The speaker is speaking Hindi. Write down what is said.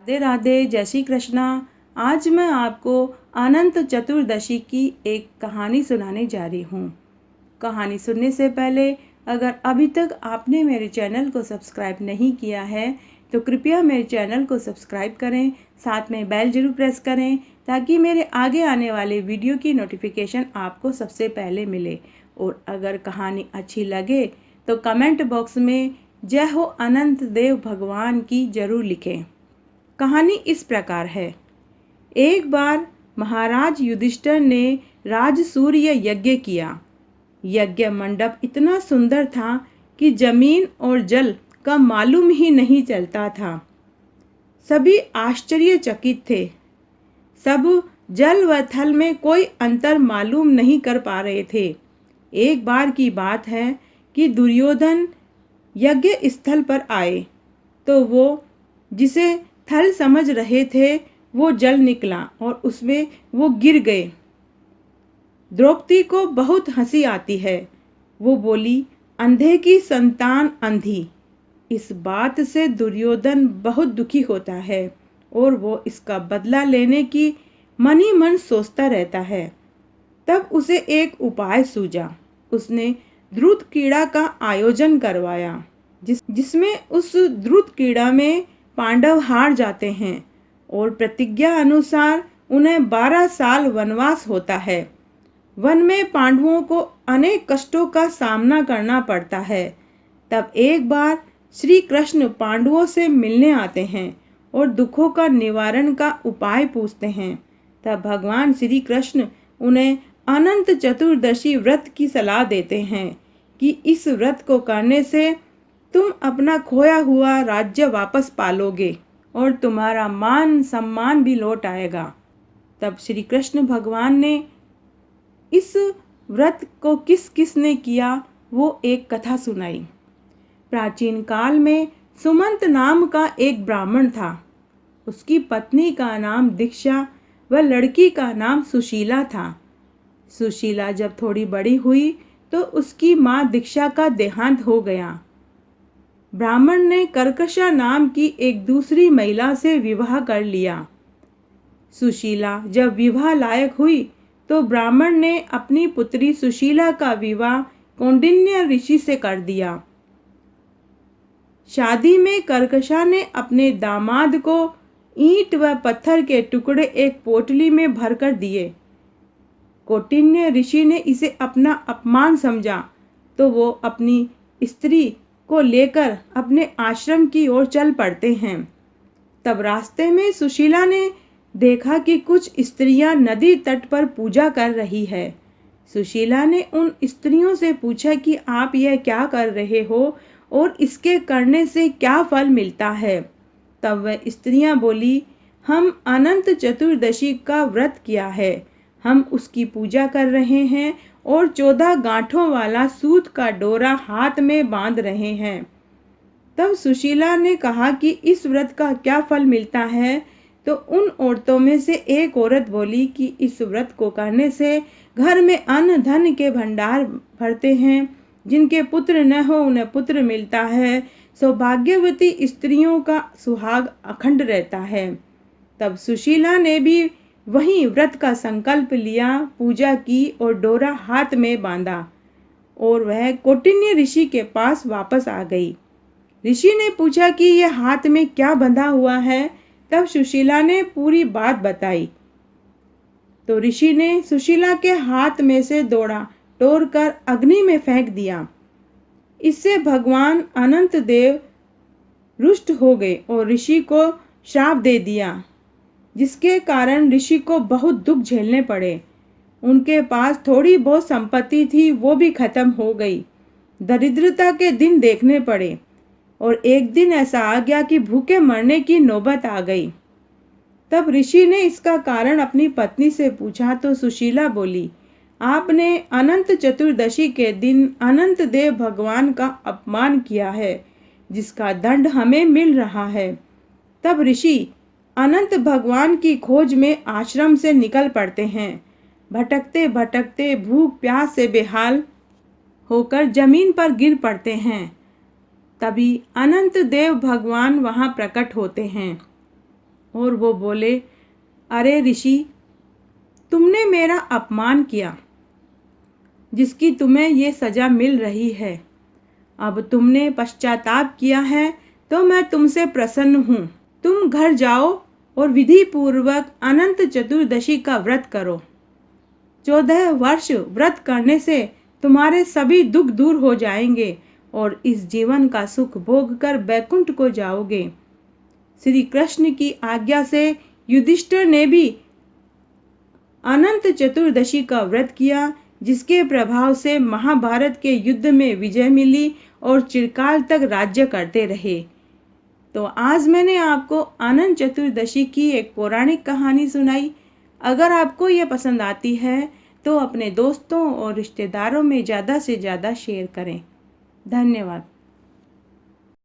राधे राधे, जय श्री कृष्णा। आज मैं आपको अनंत चतुर्दशी की एक कहानी सुनाने जा रही हूँ। कहानी सुनने से पहले अगर अभी तक आपने मेरे चैनल को सब्सक्राइब नहीं किया है तो कृपया मेरे चैनल को सब्सक्राइब करें, साथ में बेल जरूर प्रेस करें ताकि मेरे आगे आने वाले वीडियो की नोटिफिकेशन आपको सबसे पहले मिले। और अगर कहानी अच्छी लगे तो कमेंट बॉक्स में जय हो अनंत देव भगवान की जरूर लिखें। कहानी इस प्रकार है। एक बार महाराज युधिष्ठिर ने राजसूय यज्ञ किया। यज्ञ मंडप इतना सुंदर था कि जमीन और जल का मालूम ही नहीं चलता था। सभी आश्चर्यचकित थे। सब जल व थल में कोई अंतर मालूम नहीं कर पा रहे थे। एक बार की बात है कि दुर्योधन यज्ञ स्थल पर आए तो वो जिसे थल समझ रहे थे वो जल निकला और उसमें वो गिर गए। द्रौपदी को बहुत हंसी आती है। वो बोली, अंधे की संतान अंधी। इस बात से दुर्योधन बहुत दुखी होता है और वो इसका बदला लेने की मन ही मन सोचता रहता है। तब उसे एक उपाय सूझा। उसने द्रुत क्रीड़ा का आयोजन करवाया जिसमें उस द्रुत क्रीड़ा में पांडव हार जाते हैं और प्रतिज्ञा अनुसार उन्हें 12 साल वनवास होता है। वन में पांडवों को अनेक कष्टों का सामना करना पड़ता है। तब एक बार श्री कृष्ण पांडवों से मिलने आते हैं और दुखों का निवारण का उपाय पूछते हैं। तब भगवान श्री कृष्ण उन्हें अनंत चतुर्दशी व्रत की सलाह देते हैं कि इस व्रत को करने से तुम अपना खोया हुआ राज्य वापस पालोगे और तुम्हारा मान सम्मान भी लौट आएगा। तब श्री कृष्ण भगवान ने इस व्रत को किस किस ने किया वो एक कथा सुनाई। प्राचीन काल में सुमंत नाम का एक ब्राह्मण था। उसकी पत्नी का नाम दीक्षा व लड़की का नाम सुशीला था। सुशीला जब थोड़ी बड़ी हुई तो उसकी माँ दीक्षा का देहांत हो गया। ब्राह्मण ने कर्कशा नाम की एक दूसरी महिला से विवाह कर लिया। सुशीला जब विवाह लायक हुई तो ब्राह्मण ने अपनी पुत्री सुशीला का विवाह कौंडिन्य ऋषि से कर दिया। शादी में कर्कशा ने अपने दामाद को ईंट व पत्थर के टुकड़े एक पोटली में भरकर दिए। कौंडिन्य ऋषि ने इसे अपना अपमान समझा तो वो अपनी स्त्री को लेकर अपने आश्रम की ओर चल पड़ते हैं। तब रास्ते में सुशीला ने देखा कि कुछ स्त्रियां नदी तट पर पूजा कर रही है। सुशीला ने उन स्त्रियों से पूछा कि आप यह क्या कर रहे हो और इसके करने से क्या फल मिलता है। तब वह स्त्रियां बोली, हम अनंत चतुर्दशी का व्रत किया है, हम उसकी पूजा कर रहे हैं और 14 गांठों वाला सूत का डोरा हाथ में बांध रहे हैं। तब सुशीला ने कहा कि इस व्रत का क्या फल मिलता है। तो उन औरतों में से एक औरत बोली कि इस व्रत को करने से घर में अन्न धन के भंडार भरते हैं, जिनके पुत्र न हो उन्हें पुत्र मिलता है, सौभाग्यवती स्त्रियों का सुहाग अखंड रहता है। तब सुशीला ने भी वही व्रत का संकल्प लिया, पूजा की और डोरा हाथ में बांधा और वह कौंडिन्य ऋषि के पास वापस आ गई। ऋषि ने पूछा कि यह हाथ में क्या बंधा हुआ है। तब सुशीला ने पूरी बात बताई। तो ऋषि ने सुशीला के हाथ में से डोरा तोड़कर अग्नि में फेंक दिया। इससे भगवान अनंत देव रुष्ट हो गए और ऋषि को श्राप दे दिया, जिसके कारण ऋषि को बहुत दुख झेलने पड़े। उनके पास थोड़ी बहुत संपत्ति थी, वो भी खत्म हो गई। दरिद्रता के दिन देखने पड़े और एक दिन ऐसा आ गया कि भूखे मरने की नौबत आ गई। तब ऋषि ने इसका कारण अपनी पत्नी से पूछा तो सुशीला बोली, आपने अनंत चतुर्दशी के दिन अनंत देव भगवान का अपमान किया है, जिसका दंड हमें मिल रहा है। तब ऋषि अनंत भगवान की खोज में आश्रम से निकल पड़ते हैं। भटकते भटकते भूख प्यास से बेहाल होकर जमीन पर गिर पड़ते हैं। तभी अनंत देव भगवान वहां प्रकट होते हैं। और वो बोले, अरे ऋषि, तुमने मेरा अपमान किया, जिसकी तुम्हें ये सज़ा मिल रही है। अब तुमने पश्चाताप किया है तो मैं तुमसे प्रसन्न हूँ। तुम घर जाओ और विधि पूर्वक अनंत चतुर्दशी का व्रत करो। 14 वर्ष व्रत करने से तुम्हारे सभी दुख दूर हो जाएंगे और इस जीवन का सुख भोग कर बैकुंठ को जाओगे। श्री कृष्ण की आज्ञा से युधिष्ठिर ने भी अनंत चतुर्दशी का व्रत किया, जिसके प्रभाव से महाभारत के युद्ध में विजय मिली और चिरकाल तक राज्य करते रहे। तो आज मैंने आपको अनंत चतुर्दशी की एक पौराणिक कहानी सुनाई। अगर आपको ये पसंद आती है तो अपने दोस्तों और रिश्तेदारों में ज़्यादा से ज़्यादा शेयर करें। धन्यवाद।